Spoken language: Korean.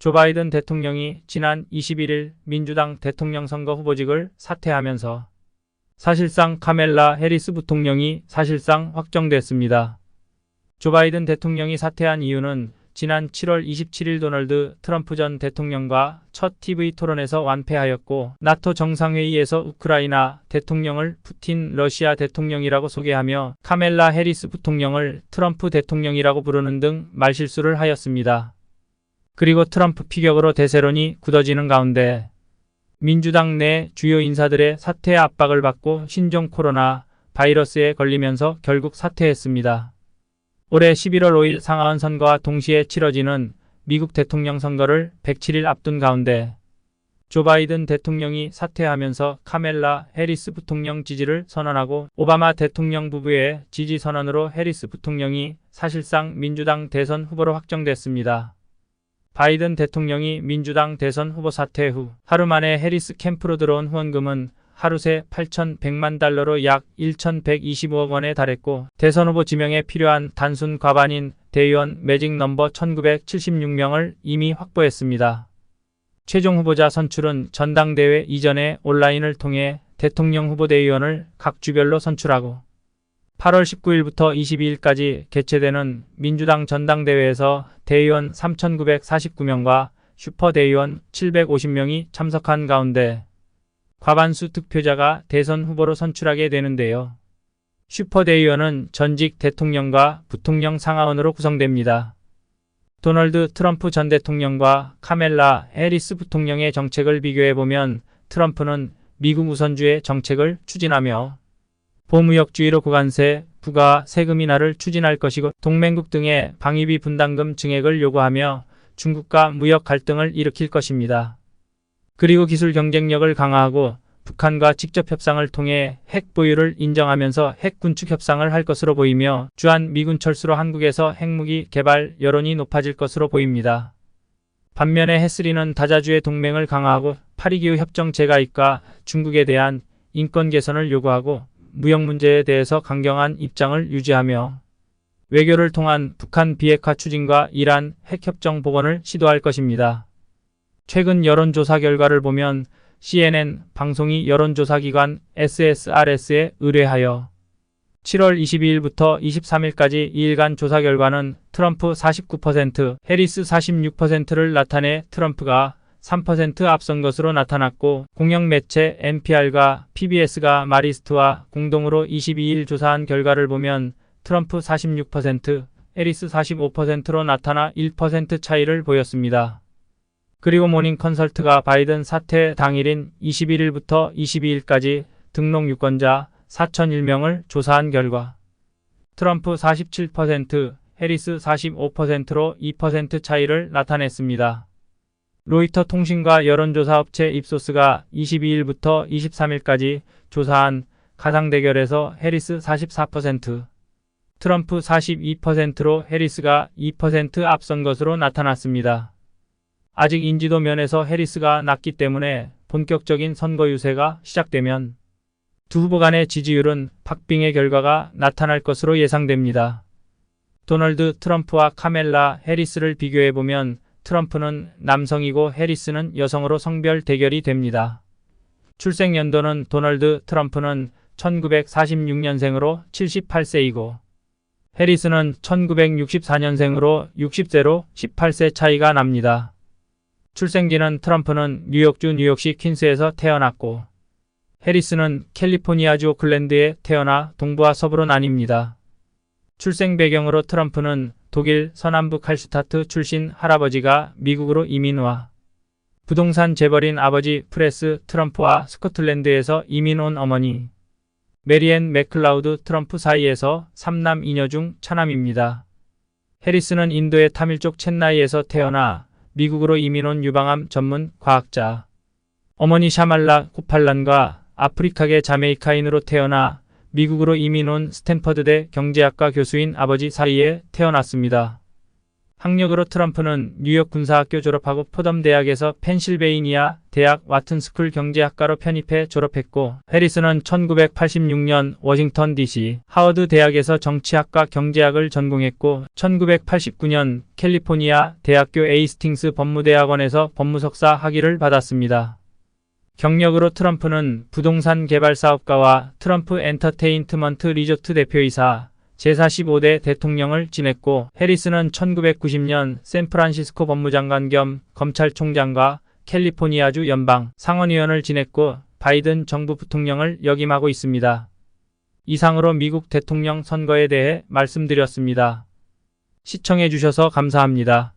조 바이든 대통령이 지난 21일 민주당 대통령 선거 후보직을 사퇴하면서 사실상 카멜라 해리스 부통령이 사실상 확정됐습니다. 조 바이든 대통령이 사퇴한 이유는 지난 7월 27일 도널드 트럼프 전 대통령과 첫 TV 토론에서 완패하였고 나토 정상회의에서 우크라이나 대통령을 푸틴 러시아 대통령이라고 소개하며 카멜라 해리스 부통령을 트럼프 대통령이라고 부르는 등 말실수를 하였습니다. 그리고 트럼프 피격으로 대세론이 굳어지는 가운데 민주당 내 주요 인사들의 사퇴 압박을 받고 신종 코로나 바이러스에 걸리면서 결국 사퇴했습니다. 올해 11월 5일 상하원 선거와 동시에 치러지는 미국 대통령 선거를 107일 앞둔 가운데 조 바이든 대통령이 사퇴하면서 카멜라 해리스 부통령 지지를 선언하고 오바마 대통령 부부의 지지 선언으로 해리스 부통령이 사실상 민주당 대선 후보로 확정됐습니다. 바이든 대통령이 민주당 대선 후보 사퇴 후 하루 만에 해리스 캠프로 들어온 후원금은 하루 새 8,100만 달러로 약 1,125억 원에 달했고 대선 후보 지명에 필요한 단순 과반인 대의원 매직 넘버 1976명을 이미 확보했습니다. 최종 후보자 선출은 전당대회 이전에 온라인을 통해 대통령 후보 대의원을 각 주별로 선출하고 8월 19일부터 22일까지 개최되는 민주당 전당대회에서 대의원 3,949명과 슈퍼대의원 750명이 참석한 가운데 과반수 득표자가 대선 후보로 선출하게 되는데요. 슈퍼대의원은 전직 대통령과 부통령 상하원으로 구성됩니다. 도널드 트럼프 전 대통령과 카멜라 해리스 부통령의 정책을 비교해보면 트럼프는 미국 우선주의 정책을 추진하며 보무역주의로 구간세, 부가, 세금 인하를 추진할 것이고 동맹국 등의 방위비 분담금 증액을 요구하며 중국과 무역 갈등을 일으킬 것입니다. 그리고 기술 경쟁력을 강화하고 북한과 직접 협상을 통해 핵 보유를 인정하면서 핵 군축 협상을 할 것으로 보이며 주한 미군 철수로 한국에서 핵무기 개발 여론이 높아질 것으로 보입니다. 반면에 해스리는 다자주의 동맹을 강화하고 파리기후 협정 재가입과 중국에 대한 인권 개선을 요구하고 무역 문제에 대해서 강경한 입장을 유지하며 외교를 통한 북한 비핵화 추진과 이란 핵협정 복원을 시도할 것입니다. 최근 여론조사 결과를 보면 CNN 방송이 여론조사기관 SSRS에 의뢰하여 7월 22일부터 23일까지 2일간 조사 결과는 트럼프 49%, 해리스 46%를 나타내 트럼프가 3% 앞선 것으로 나타났고 공영 매체 NPR과 PBS가 마리스트와 공동으로 22일 조사한 결과를 보면 트럼프 46%, 해리스 45%로 나타나 1% 차이를 보였습니다. 그리고 모닝 컨설트가 바이든 사퇴 당일인 21일부터 22일까지 등록 유권자 4,001명을 조사한 결과 트럼프 47%, 해리스 45%로 2% 차이를 나타냈습니다. 로이터 통신과 여론조사 업체 입소스가 22일부터 23일까지 조사한 가상 대결에서 해리스 44%, 트럼프 42%로 해리스가 2% 앞선 것으로 나타났습니다. 아직 인지도 면에서 해리스가 낮기 때문에 본격적인 선거 유세가 시작되면 두 후보 간의 지지율은 박빙의 결과가 나타날 것으로 예상됩니다. 도널드 트럼프와 카멜라 해리스를 비교해보면 트럼프는 남성이고 해리스는 여성으로 성별 대결이 됩니다. 출생 연도는 도널드 트럼프는 1946년생으로 78세이고 해리스는 1964년생으로 60세로 18세 차이가 납니다. 출생지는 트럼프는 뉴욕주 뉴욕시 퀸스에서 태어났고 해리스는 캘리포니아주 오클랜드에 태어나 동부와 서부로 나뉩니다. 출생 배경으로 트럼프는 독일 서남부 칼슈타트 출신 할아버지가 미국으로 이민 와 부동산 재벌인 아버지 프레스 트럼프와 스코틀랜드에서 이민 온 어머니 메리앤 맥클라우드 트럼프 사이에서 3남 2녀 중 차남입니다. 해리스는 인도의 타밀족 첸나이에서 태어나 미국으로 이민 온 유방암 전문 과학자 어머니 샤말라 코팔란과 아프리카계 자메이카인으로 태어나 미국으로 이민 온 스탠퍼드대 경제학과 교수인 아버지 사이에 태어났습니다. 학력으로 트럼프는 뉴욕 군사학교 졸업하고 포덤 대학에서 펜실베이니아 대학 와튼스쿨 경제학과로 편입해 졸업했고, 해리스는 1986년 워싱턴 DC 하워드 대학에서 정치학과 경제학을 전공했고, 1989년 캘리포니아 대학교 에이스팅스 법무대학원에서 법무석사 학위를 받았습니다. 경력으로 트럼프는 부동산 개발 사업가와 트럼프 엔터테인트먼트 리조트 대표이사, 제45대 대통령을 지냈고, 해리스는 1990년 샌프란시스코 법무장관 겸 검찰총장과 캘리포니아주 연방 상원의원을 지냈고, 바이든 정부 부통령을 역임하고 있습니다. 이상으로 미국 대통령 선거에 대해 말씀드렸습니다. 시청해 주셔서 감사합니다.